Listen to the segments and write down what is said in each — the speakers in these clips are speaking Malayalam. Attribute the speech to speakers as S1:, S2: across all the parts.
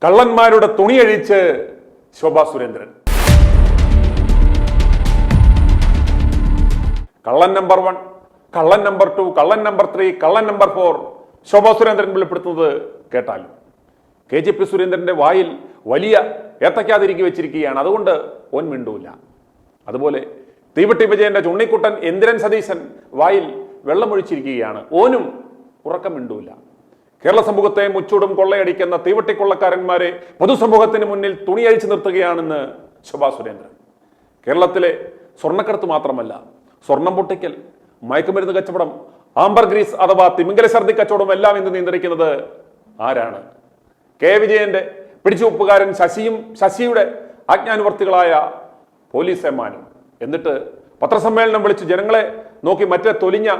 S1: കള്ളന്മാരുടെ തുണിയഴിച്ച് ശോഭാ സുരേന്ദ്രൻ. കള്ളൻ നമ്പർ 1, കള്ളൻ നമ്പർ 2, കള്ളൻ നമ്പർ 3, കള്ളൻ നമ്പർ 4 ശോഭാ സുരേന്ദ്രൻ വെളിപ്പെടുത്തുന്നത് കേട്ടാലും KGP സുരേന്ദ്രന്റെ വായിൽ വലിയ ഏത്തക്കാതിരിക്കി വെച്ചിരിക്കുകയാണ്. അതുകൊണ്ട് ഓൻ മിണ്ടൂല. അതുപോലെ തീവട്ടി വിജയന്റെ ചുണ്ണിക്കുട്ടൻ ഇന്ദ്രൻ സതീശൻ വായിൽ വെള്ളമൊഴിച്ചിരിക്കുകയാണ്. ഓനും ഉറക്കം മിണ്ടൂല. കേരള സമൂഹത്തെ മുച്ചൂടും കൊള്ളയടിക്കുന്ന തീവട്ടിക്കൊള്ളക്കാരന്മാരെ പൊതുസമൂഹത്തിന് മുന്നിൽ തുണിയഴിച്ചു നിർത്തുകയാണെന്ന് ശോഭാ സുരേന്ദ്രൻ. കേരളത്തിലെ സ്വർണ്ണക്കടത്ത് മാത്രമല്ല, സ്വർണം പൊട്ടിക്കൽ, മയക്കുമരുന്ന് കച്ചവടം, ആംബർ ഗ്രീസ് അഥവാ തിമിംഗല ഛർദി കച്ചവടം എല്ലാം ഇന്ന് നിയന്ത്രിക്കുന്നത് ആരാണ്? കെ വിജയന്റെ പിടിച്ചുവെപ്പുകാരൻ ശശിയും ശശിയുടെ ആജ്ഞാനുവർത്തികളായ പോലീസ് എമാനും. എന്നിട്ട് പത്രസമ്മേളനം വിളിച്ച് ജനങ്ങളെ നോക്കി മറ്റേ തൊലിഞ്ഞ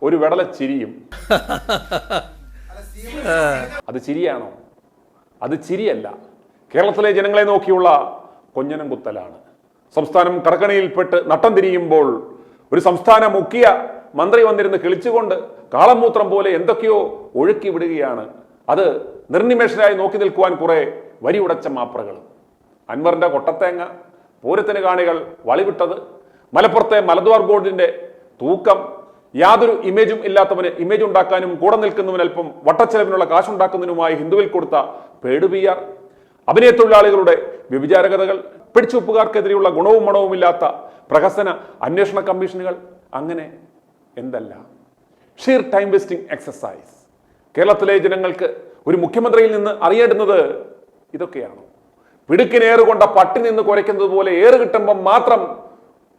S1: ഒരു വെടല ചിരിയും. അത് ചിരിയാണോ? അത് ചിരിയല്ല. കേരളത്തിലെ ജനങ്ങളെ നോക്കിയുള്ള കൊഞ്ഞനം കുത്തലാണ്. സംസ്ഥാനം കടക്കണിയിൽപ്പെട്ട് നട്ടം തിരിയുമ്പോൾ ഒരു സംസ്ഥാന മുഖ്യ മന്ത്രി വന്നിരുന്ന് കിളിച്ചുകൊണ്ട് കാളമൂത്രം പോലെ എന്തൊക്കെയോ ഒഴുക്കി വിടുകയാണ്. അത് നിർനിമേഷരായി നോക്കി നിൽക്കുവാൻ കുറെ വരിയുടച്ച മാപ്രകളും. അൻവറിന്റെ കൊട്ടത്തേങ്ങ പൂരത്തിന് കാണികൾ വളിവിട്ടത്, മലപ്പുറത്തെ മലദ്വാർ ബോർഡിന്റെ തൂക്കം, യാതൊരു ഇമേജും ഇല്ലാത്തവന് ഇമേജ് ഉണ്ടാക്കാനും കൂടെ നിൽക്കുന്നവന് അല്പം വട്ടച്ചെലവിനുള്ള കാശുണ്ടാക്കുന്നതിനുമായി ഹിന്ദുവിൽ കൊടുത്ത പേടുപിയാർ, അഭിനയ തൊഴിലാളികളുടെ വ്യഭിചാരകഥകൾ, പിടിച്ചുവെപ്പുകാർക്കെതിരെയുള്ള ഗുണവും മണവുമില്ലാത്ത പ്രഹസന അന്വേഷണ കമ്മീഷനുകൾ, അങ്ങനെ എന്തല്ല. ഷീർ ടൈം വേസ്റ്റിംഗ് എക്സസൈസ്. കേരളത്തിലെ ജനങ്ങൾക്ക് ഒരു മുഖ്യമന്ത്രിയിൽ നിന്ന് അറിയേണ്ടുന്നത് ഇതൊക്കെയാണോ? പിടുക്കിനേറുകൊണ്ട പട്ടി നിന്ന് കുരയ്ക്കുന്നത് പോലെ ഏറ് കിട്ടുമ്പോൾ മാത്രം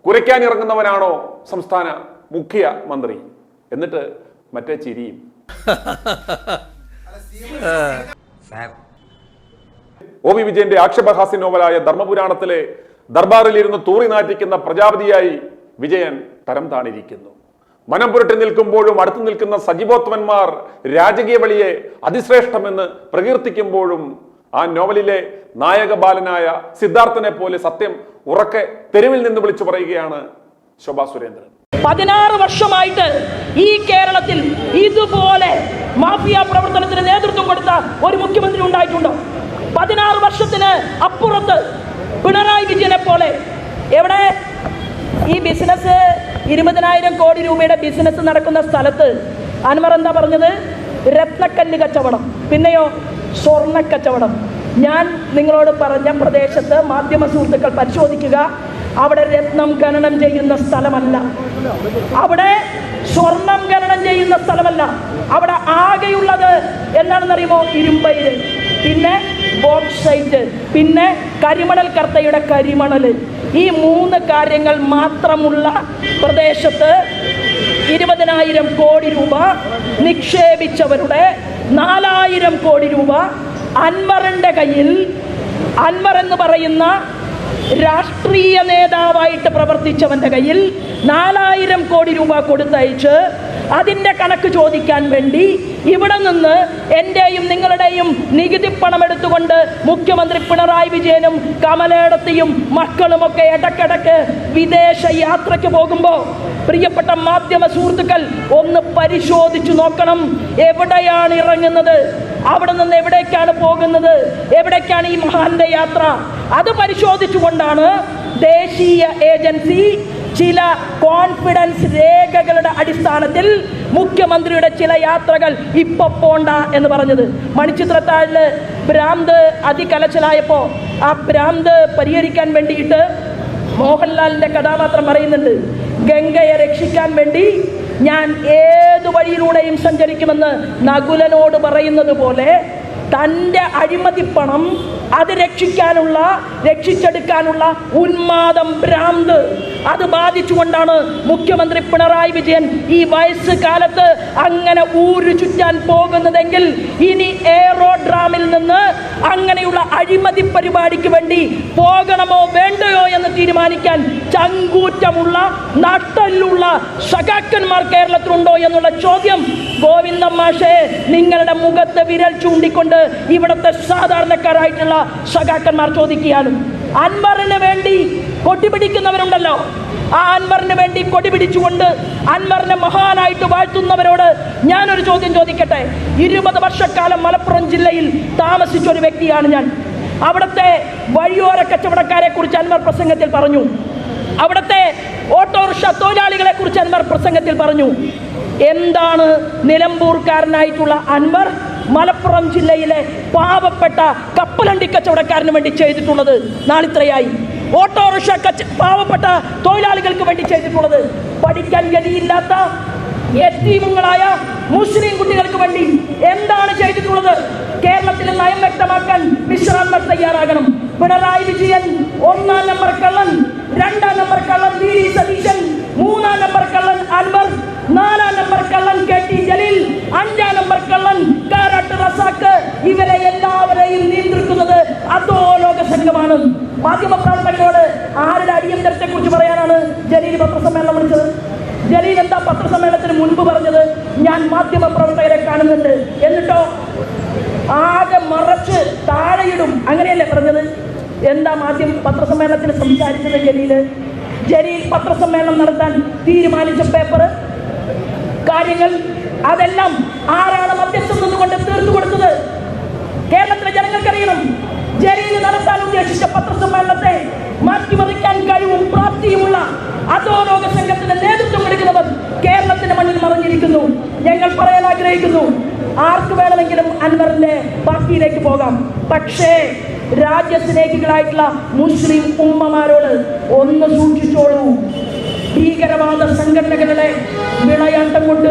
S1: കുരയ്ക്കാൻ ഇറങ്ങുന്നവനാണോ സംസ്ഥാന മുഖ്യമന്ത്രി? എന്നിട്ട് മറ്റേ ചിരിയും. OV വിജയന്റെ ആക്ഷേപഹാസ്യ നോവലായ ധർമ്മപുരാണത്തിലെ ദർബാറിലിരുന്ന് തൂറി നാറ്റിക്കുന്ന പ്രജാപതിയായി വിജയൻ തരം താണിരിക്കുന്നു. മനം പുരട്ടി നിൽക്കുമ്പോഴും അടുത്തു നിൽക്കുന്ന സജീവോത്തമന്മാർ രാജകീയ വഴിയെ അതിശ്രേഷ്ഠമെന്ന് പ്രകീർത്തിക്കുമ്പോഴും ആ നോവലിലെ നായക ബാലനായ സിദ്ധാർത്ഥനെ പോലെ സത്യം ഉറക്കെ തെരുവിൽ നിന്ന് വിളിച്ചു പറയുകയാണ് ശോഭാ സുരേന്ദ്രൻ.
S2: 16 വർഷമായിട്ട് ഈ കേരളത്തിൽ ഇതുപോലെ മാഫിയ പ്രവർത്തനത്തിന് നേതൃത്വം കൊടുത്ത ഒരു മുഖ്യമന്ത്രി ഉണ്ടായിട്ടുണ്ടോ? 16 വർഷത്തിന് അപ്പുറത്ത് പിണറായി വിജയനെ പോലെ എവിടെ ഈ ബിസിനസ് 20,000 കോടി രൂപയുടെ ബിസിനസ് നടക്കുന്ന സ്ഥലത്ത് അൻവർ എന്താ പറഞ്ഞത്? രത്നക്കല്ല് കച്ചവടം, പിന്നെയോ സ്വർണ്ണ കച്ചവടം. ഞാൻ നിങ്ങളോട് പറഞ്ഞ പ്രദേശത്ത് മാധ്യമ സുഹൃത്തുക്കൾ പരിശോധിക്കുക. അവിടെ രത്നം ഖനനം ചെയ്യുന്ന സ്ഥലമല്ല, അവിടെ സ്വർണം ഖനനം ചെയ്യുന്ന സ്ഥലമല്ല. അവിടെ ആകെയുള്ളത് എന്താണെന്നറിയുമോ? ഇരുമ്പയിര്, പിന്നെ ബോക്സൈറ്റ്, പിന്നെ കരിമണൽ കർത്തയുടെ കരിമണൽ. ഈ 3 കാര്യങ്ങൾ മാത്രമുള്ള പ്രദേശത്ത് 20,000 കോടി രൂപ നിക്ഷേപിച്ചവരുടെ 4,000 കോടി രൂപ അൻവറിന്റെ കയ്യിൽ, അൻവർ എന്ന് പറയുന്ന രാഷ്ട്രീയ നേതാവായിട്ട് പ്രവർത്തിച്ചവന്റെ കയ്യിൽ 4,000 കോടി രൂപ കൊടുത്തയച്ച് അതിൻ്റെ കണക്ക് ചോദിക്കാൻ വേണ്ടി ഇവിടെ നിന്ന് എൻ്റെയും നിങ്ങളുടെയും നികുതി പണം എടുത്തുകൊണ്ട് മുഖ്യമന്ത്രി പിണറായി വിജയനും കമലേടത്തിയും മക്കളുമൊക്കെ ഇടക്കിടക്ക് വിദേശ യാത്രയ്ക്ക് പോകുമ്പോൾ പ്രിയപ്പെട്ട മാധ്യമ സുഹൃത്തുക്കൾ ഒന്ന് പരിശോധിച്ചു നോക്കണം. എവിടെയാണ് ഇറങ്ങുന്നത്? അവിടെ നിന്ന് എവിടേക്കാണ് പോകുന്നത്? എവിടേക്കാണ് ഈ മഹാന്റെ യാത്ര? അത് പരിശോധിച്ചുകൊണ്ടാണ് ദേശീയ ഏജൻസി ചില കോൺഫിഡൻസ് രേഖകളുടെ അടിസ്ഥാനത്തിൽ മുഖ്യമന്ത്രിയുടെ ചില യാത്രകൾ ഇപ്പൊ പോണ്ട എന്ന് പറഞ്ഞത്. മണിച്ചിത്രത്താഴില് ഭ്രാന്ത് അതികലശലായപ്പോ ആ ഭ്രാന്ത് പരിഹരിക്കാൻ വേണ്ടിയിട്ട് മോഹൻലാലിന്റെ കഥാപാത്രം പറയുന്നുണ്ട്, ഗംഗയെ രക്ഷിക്കാൻ വേണ്ടി ഞാൻ ഏത് വഴിയിലൂടെയും സഞ്ചരിക്കുമെന്ന് നകുലനോട് പറയുന്നത് പോലെ തൻ്റെ അഴിമതിപ്പണം അത് രക്ഷിച്ചെടുക്കാനുള്ള ഉന്മാദം, ഭ്രാന്ത് അത് ബാധിച്ചുകൊണ്ടാണ് മുഖ്യമന്ത്രി പിണറായി വിജയൻ ഈ വയസ്സ് കാലത്ത് അങ്ങനെ ഊരു ചുറ്റാൻ പോകുന്നതെങ്കിൽ ഇനി എയറോഡ്രാമിൽ നിന്ന് അങ്ങനെയുള്ള അഴിമതി പരിപാടിക്ക് വേണ്ടി പോകണമോ വേണ്ടയോ എന്ന് തീരുമാനിക്കാൻ ചങ്കൂറ്റമുള്ള നട്ടലുള്ള സഖാക്കന്മാർ കേരളത്തിലുണ്ടോ എന്നുള്ള ചോദ്യം ഗോവിന്ദൻ മാഷേ നിങ്ങളുടെ മുഖത്ത് വിരൽ ചൂണ്ടിക്കൊണ്ട് ഇവിടുത്തെ സാധാരണക്കാരായിട്ടുള്ള സഖാക്കന്മാർ ചോദിക്കുകയാണ്. അൻവറിന് വേണ്ടി കൊടിപിടിക്കുന്നവരുണ്ടല്ലോ, ആ അൻവറിന് വേണ്ടി കൊടി പിടിച്ചുകൊണ്ട് അൻവറിനെ മഹാനായിട്ട് വാഴ്ത്തുന്നവരോട് ഞാനൊരു ചോദ്യം ചോദിക്കട്ടെ. 20 വർഷക്കാലം മലപ്പുറം ജില്ലയിൽ താമസിച്ച ഒരു വ്യക്തിയാണ് ഞാൻ. അവിടുത്തെ വഴിയോര കച്ചവടക്കാരെ കുറിച്ച് അൻവർ പ്രസംഗത്തിൽ പറഞ്ഞു. അവിടുത്തെ ഓട്ടോറിക്ഷ തൊഴിലാളികളെ കുറിച്ച് അൻവർ പ്രസംഗത്തിൽ പറഞ്ഞു. എന്താണ് നിലമ്പൂർക്കാരനായിട്ടുള്ള അൻവർ മലപ്പുറം ജില്ലയിലെ പാവപ്പെട്ട കപ്പലണ്ടി കച്ചവടക്കാരന് വേണ്ടി ചെയ്തിട്ടുള്ളത്? നാളിത്രയായി. ഓട്ടോറിക്ഷ പാവപ്പെട്ട തൊഴിലാളികൾക്ക് വേണ്ടി ചെയ്തിട്ടുള്ളത്? പഠിക്കാൻ ഗതിയില്ലാത്ത യതീമുകളായ മുസ്ലിം കുട്ടികൾക്ക് വേണ്ടി എന്താണ് ചെയ്തിട്ടുള്ളത്? കേരളത്തിലെ നയം വ്യക്തമാക്കാൻ മിസ്റ്റർ അൻവർ തയ്യാറാകണം. പിണറായി വിജയൻ 1-ാം നമ്പർ കള്ളൻ, 2-ാം നമ്പർ കള്ളൻ വി ഡി സതീശൻ, 3-ാം നമ്പർ കള്ളൻ അൻവർ, 4-ാം നമ്പർ കള്ളൻ കെ.ടി. ജലീൽ, 5-ാം നമ്പർ കള്ളൻ കാരാട്ട് റസാഖ്. ഇവരെ എല്ലാവരെയും നിയന്ത്രിക്കുന്നത് അധോലോക സംഘമാണ്. മാധ്യമപ്രവർത്തകരോട് ആരുടെ അടിയന്തരത്തെ കുറിച്ച് പറയാനാണ് ജലീൽ പത്രസമ്മേളനം വിളിച്ചത്? ജലീൽ എന്താ പത്രസമ്മേളനത്തിന് മുൻപ് പറഞ്ഞത്? ഞാൻ മാധ്യമപ്രവർത്തകരെ കാണുന്നുണ്ട്, എന്നിട്ടോ ആകെ മറച്ച് താഴെയിടും, അങ്ങനെയല്ലേ പറഞ്ഞത്? എന്താ പത്രസമ്മേളനത്തിൽ സംസാരിച്ചത് ജലീൽ പത്രസമ്മേളനം നടത്താൻ തീരുമാനിച്ച പേപ്പർ കാര്യങ്ങൾ അതെല്ലാം ആരാണ് മധ്യസ്ഥം നിന്നുകൊണ്ട് തീർത്തു കൊടുത്തത്? കേരളത്തിലെ ജനങ്ങൾക്കറിയണം. ജലീൽ നടത്താൻ ഉദ്ദേശിച്ച പത്രസമ്മേളനത്തെ മാറ്റിമറിക്കാൻ കഴിവും പ്രാപ്തിയുമുള്ള അധോലോക സംഘത്തിന്റെ നേതൃത്വം എടുക്കുന്നവർ കേരളത്തിന്റെ മണ്ണിൽ മറിഞ്ഞിരിക്കുന്നു. ഞങ്ങൾ പറയാൻ ആഗ്രഹിക്കുന്നു, ആർക്ക് വേണമെങ്കിലും അൻവറിന്റെ പാർട്ടിയിലേക്ക് പോകാം. പക്ഷേ രാജ്യസ്നേഹികളായിട്ടുള്ള മുസ്ലിം ഉമ്മമാരോട് ഒന്ന് സൂക്ഷിച്ചോളൂ. ഭീകരവാദ സംഘടനകളുടെ വിളയാട്ടം കൊണ്ട്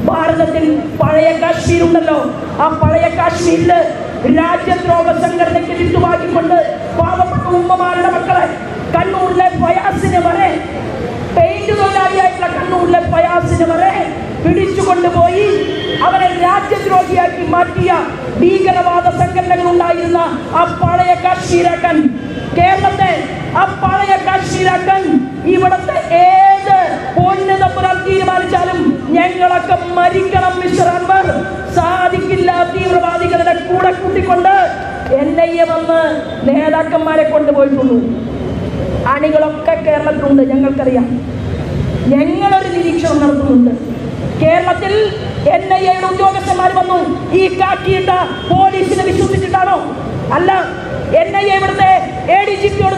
S2: ഭാരതത്തിൽ പഴയ കാശ്മീർ ഉണ്ടല്ലോ, ആ പഴയ കാശ്മീരില് രാജ്യദ്രോഹ സംഘടനയ്ക്ക് വിട്ടുവാക്കിക്കൊണ്ട് പാവപ്പെട്ട ഉമ്മമാരുടെ മക്കളെ കണ്ണൂരിലെ ഫയാസിന് വരെ, പെയിന്റ് തൊഴിലാളിയായിട്ടുള്ള കണ്ണൂരിലെ ഫയാസിന് വരെ പിടിച്ചുകൊണ്ടുപോയി അവരെ രാജ്യദ്രോഹിയാക്കി മാറ്റിയ ഭീകരവാദ സംഘടനകൾ ഉണ്ടായിരുന്ന ആ പഴയ കാശ്മീരാക്കാൻ, കേരളത്തെ ആ പഴയ കാശ്മീരാക്കാൻ ഇവിടത്തെ ഏത് പൊന്നുതമ്പുരാൻ തീരുമാനിച്ചാലും ഞങ്ങളൊക്കെ മരിക്കണം മിസ്റ്റർ അൻവർ. സാധിക്കില്ല. തീവ്രവാദികളുടെ കൂടെ കൂട്ടിക്കൊണ്ട് NIA വന്ന് നേതാക്കന്മാരെ കൊണ്ടുപോയിട്ടുള്ളൂ. അണികളൊക്കെ കേരളത്തിലുണ്ട്, ഞങ്ങൾക്കറിയാം. ഞങ്ങളൊരു നിരീക്ഷണം നടത്തുന്നുണ്ട്. കേരളത്തിൽ NIAയുടെ ഉദ്യോഗസ്ഥന്മാർ വന്നു ഈ കാക്കിയിട്ട പോലീസിനെ വിശ്വസിച്ചിട്ടാണോ? അല്ല. NIA ഇവിടുത്തെ ADGPയോട്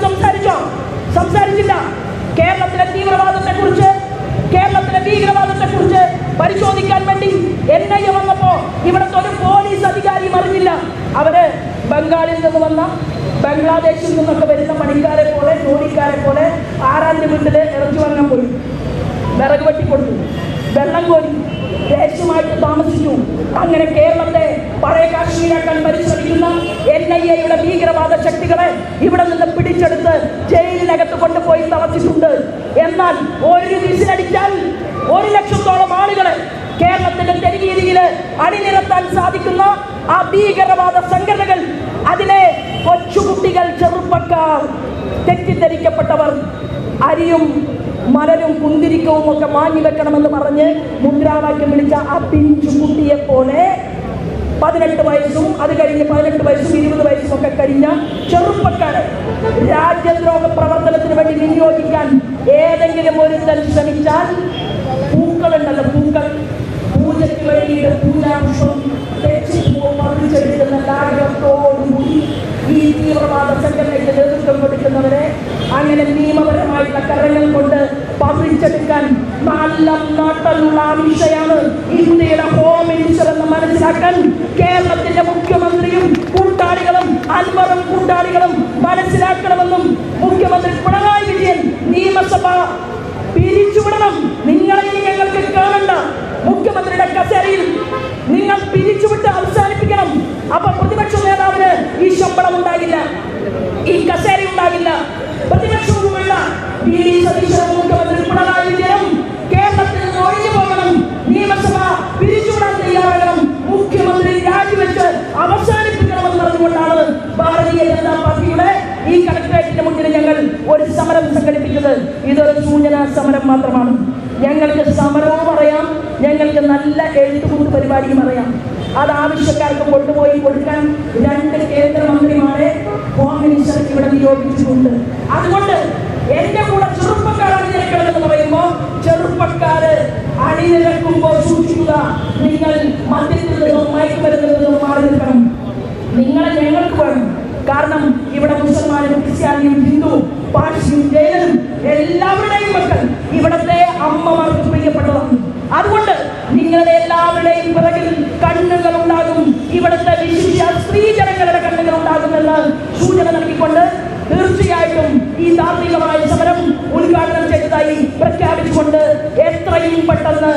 S2: സംസാരിച്ചില്ല. കേരളത്തിലെ തീവ്രവാദത്തെ കുറിച്ച്, കേരളത്തിലെ ഭീകരവാദത്തെ കുറിച്ച് പരിശോധിക്കാൻ വേണ്ടി NIA വന്നപ്പോ ഇവിടുത്തെ ഒരു പോലീസ് അധികാരിയും അറിഞ്ഞില്ല. അവര് ബംഗാളിൽ നിന്ന് വന്ന, ബംഗ്ലാദേശിൽ നിന്നൊക്കെ വരുന്ന പണിക്കാരെ പോലെ, ജോലിക്കാരെ പോലെ ആരാന്റെ വീട്ടില് ഇറച്ചി വാങ്ങാൻ പോയി, വിറക് വെട്ടിക്കൊടുത്തു, വെള്ളം കോരി, ദേശമായിട്ട് താമസിച്ചു. അങ്ങനെ കേരളത്തെ പഴയ കാശ്മീരാക്കാൻ പരിശ്രമിക്കുന്ന NIAയുടെ ഭീകരവാദ ശക്തികളെ ഇവിടെ നിന്ന് പിടിച്ചെടുത്ത് ജയിലിനകത്ത് കൊണ്ടുപോയി തളച്ചിട്ടുണ്ട്. എന്നാൽ ഒരു വിസിലടിച്ചാൽ 1 ലക്ഷത്തോളം ആളുകളെ കേരളത്തിന്റെ തെരുവീതിയിൽ അണിനിരത്താൻ സാധിക്കുന്ന ആ ഭീകരവാദ സംഘടനകൾ, അതിലെ കൊച്ചുകുട്ടികൾ, ചെറുപ്പക്കാർ, തെറ്റിദ്ധരിക്കപ്പെട്ടവർ, അരിയും മലരും കുന്തിരിക്കവും ഒക്കെ മാറ്റി വെക്കണമെന്ന് പറഞ്ഞ് മുദ്രാവാക്യം വിളിച്ച ആ പിഞ്ചു കുട്ടിയെ പോലെ 18 വയസ്സും അത് കഴിഞ്ഞ് 18 വയസ്സും 20 വയസ്സും ഒക്കെ കഴിഞ്ഞ ചെറുപ്പക്കാരെ രാജ്യദ്രോഹ പ്രവർത്തനത്തിന് വേണ്ടി വിനിയോഗിക്കാൻ ഏതെങ്കിലും ഒരുത്തൻ ശ്രമിച്ചാൽ, പൂക്കളുണ്ടല്ലോ, പൂജയ്ക്ക് വേണ്ടിയിട്ട് പൂജാപുഷ്പം പറിച്ചെടുക്കുന്ന ലാഘവത്തോടുകൂടി ഈ തീവ്രവാദ സംഘടനയ്ക്ക് നേതൃത്വം കൊടുക്കുന്നവരെ അങ്ങനെ നിയമപരമായിട്ടുള്ള കരങ്ങൾ കൊണ്ട് പറിച്ചെടുക്കാൻ നല്ല നാട്ടിലുള്ള വിഷയമാണ് ഇന്ത്യയുടെ ഹോം മിനിസ്റ്റർ എന്ന് മനസ്സിലാക്കാൻ കേരളത്തിന്റെ മുഖ്യമന്ത്രിയും കൂട്ടാളികളും അൻവറും കൂട്ടാളികളും മനസ്സിലാക്കണമെന്നും മുഖ്യമന്ത്രി പിണറായി വിജയൻ നിയമസഭ പിരിച്ചുവിടണം. നിങ്ങളെ ഇനി ഞങ്ങൾക്ക് കാണണ്ട. മുഖ്യമന്ത്രിയുടെ കസേരയിൽ നിങ്ങൾ പിരിച്ചുവിട്ട് അവസാനിപ്പിക്കണം. അപ്പൊ പ്രതിപക്ഷ നേതാവിന് ഈ ശമ്പളം ഉണ്ടാകില്ല, ഈ കസേര ഉണ്ടാകില്ല. പ്രതിപക്ഷവുമുള്ള വി ഡി സതീശനും മുഖ്യമന്ത്രി പിണറായി വിജയനും കേരളത്തിൽ നിന്ന് ഒഴിഞ്ഞു പോകണം. നിയമസഭ പിരിച്ചുവിടാൻ തയ്യാറാകണം. മുഖ്യമന്ത്രി രാജിവെച്ച് അവസാനിപ്പിക്കണമെന്ന് പറഞ്ഞുകൊണ്ടാണ് ഭാരതീയ ജനതാ പാർട്ടിയുടെ ഈ കളക്ടറേറ്റിന്റെ മുന്നിൽ ഞങ്ങൾ ഒരു സമരം സംഘടിപ്പിച്ചത്. ഇതൊരു സൂചനാ സമരം മാത്രമാണ്. ഞങ്ങൾക്ക് സമരവും അറിയാം, ഞങ്ങൾക്ക് നല്ല എഴുത്തുകൂട്ട് പരിപാടിയും അറിയാം. അത് ആവശ്യക്കാർക്ക് കൊണ്ടുപോയി കൊടുക്കാൻ 2 കേന്ദ്രമന്ത്രിമാരെ ഹോം മിനിസ്റ്റർക്ക് ഇവിടെ നിയോഗിച്ചിട്ടുണ്ട്. അതുകൊണ്ട് എന്റെ കൂടെ ചെറുപ്പക്കാർ അണിനിരക്കണമെന്ന് പറയുമ്പോൾ ചെറുപ്പക്കാര് അണിനിരക്കുമ്പോൾ സൂക്ഷിക്കുക, നിങ്ങൾ മദ്യത്തിൽ നിന്നും മയക്കുമരുന്നിൽ നിന്നും മാറി നിൽക്കണം. നിങ്ങളെ ഞങ്ങൾക്ക് വേണം. കാരണം ഇവിടെ മുസൽമാനും ക്രിസ്ത്യാനിയും ഹിന്ദുവും പാഴ്സിയും ജൈനനും എല്ലാവരുടെയും മക്കൾ ഇവിടത്തെ അമ്മമാർക്ക് പ്രിയപ്പെട്ടതാണ്. അതുകൊണ്ട് നിങ്ങളുടെ എല്ലാവരുടെയും പിറകിൽ കണ്ണുകൾ ഉണ്ടാകും, ഇവിടുത്തെ വിശിഷ്യ സ്ത്രീജനങ്ങളുടെ കണ്ണുകൾ ഉണ്ടാകുമെന്ന് സൂചന നൽകിക്കൊണ്ട് തീർച്ചയായിട്ടും ഈ ധാർമ്മികമായ സമരം ഉദ്ഘാടനം ചെയ്തതായി പ്രഖ്യാപിച്ചുകൊണ്ട് എത്രയും പെട്ടെന്ന്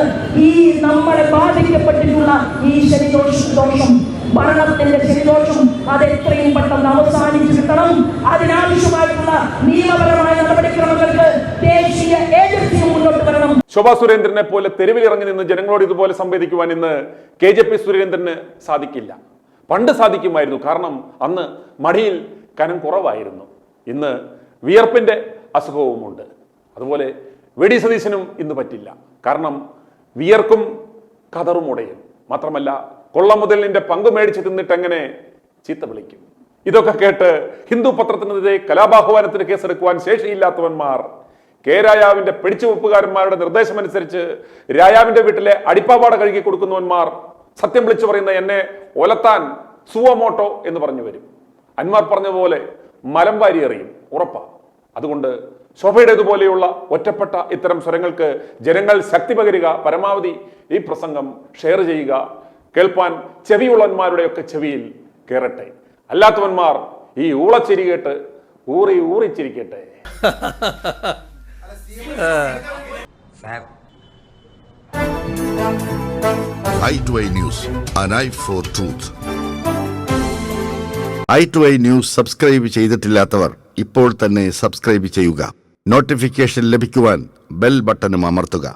S2: ഈ നമ്മളെ ബാധിക്കപ്പെട്ടിട്ടുള്ള ഈ ശനിദോഷം, ഭരണത്തിന്റെ ശനിദോഷം അത് എത്രയും പെട്ടെന്ന് അവസാനിച്ചു കിട്ടണം. അതിനാവശ്യമായിട്ടുള്ള നിയമപരമായ നടപടിക്രമങ്ങൾക്ക് ദേശീയ ഏജൻസി മുന്നോട്ട് വരണം.
S1: ശോഭാ സുരേന്ദ്രനെ പോലെ തെരുവിലിറങ്ങി നിന്ന് ജനങ്ങളോട് ഇതുപോലെ സംവദിക്കുവാൻ ഇന്ന് KJP സുരേന്ദ്രന് സാധിക്കില്ല. പണ്ട് സാധിക്കുമായിരുന്നു, കാരണം അന്ന് മടിയിൽ കനം കുറവായിരുന്നു. ഇന്ന് വിയർപ്പിന്റെ അസുഖവുമുണ്ട്. അതുപോലെ VD സതീശനും ഇന്ന് പറ്റില്ല, കാരണം വിയർക്കും കതറും ഉടയും. മാത്രമല്ല കൊള്ളമുതലിന്റെ പങ്ക് മേടിച്ച് തിന്നിട്ട് എങ്ങനെ ചീത്ത വിളിക്കും. ഇതൊക്കെ കേട്ട് ഹിന്ദു പത്രത്തിനെതിരെ കലാപാഹ്വാനത്തിന് കേസെടുക്കുവാൻ ശേഷിയില്ലാത്തവന്മാർ രായാവിന്റെ പിടിച്ചുവെപ്പുകാരന്മാരുടെ നിർദ്ദേശമനുസരിച്ച് രായാവിന്റെ വീട്ടിലെ അടിപ്പാവാട കഴുകി കൊടുക്കുന്നവന്മാർ സത്യം വിളിച്ചു പറയുന്ന എന്നെ ഒലത്താൻ സുവമോട്ടോ എന്ന് പറഞ്ഞു വരും. അൻവർ പറഞ്ഞതുപോലെ മലം വാരി എറിയും, ഉറപ്പാ. അതുകൊണ്ട് ശോഭയുടേതുപോലെയുള്ള ഒറ്റപ്പെട്ട ഇത്തരം സ്വരങ്ങൾക്ക് ജനങ്ങൾ ശക്തി പകരുക, പരമാവധി ഈ പ്രസംഗം ഷെയർ ചെയ്യുക. കേൾപ്പാൻ ചെവിയുള്ളവന്മാരുടെയൊക്കെ ചെവിയിൽ കയറട്ടെ. അല്ലാത്തവന്മാർ ഈ ഊളച്ചിരി കേട്ട് ഊറി ഊറിച്ചിരിക്കട്ടെ.
S3: i2i News, an eye for truth. i2i News subscribe ചെയ്തിട്ടില്ലാത്തവർ ഇപ്പോൾ തന്നെ സബ്സ്ക്രൈബ് ചെയ്യുക. നോട്ടിഫിക്കേഷൻ ലഭിക്കുവാൻ ബെൽ ബട്ടണും അമർത്തുക.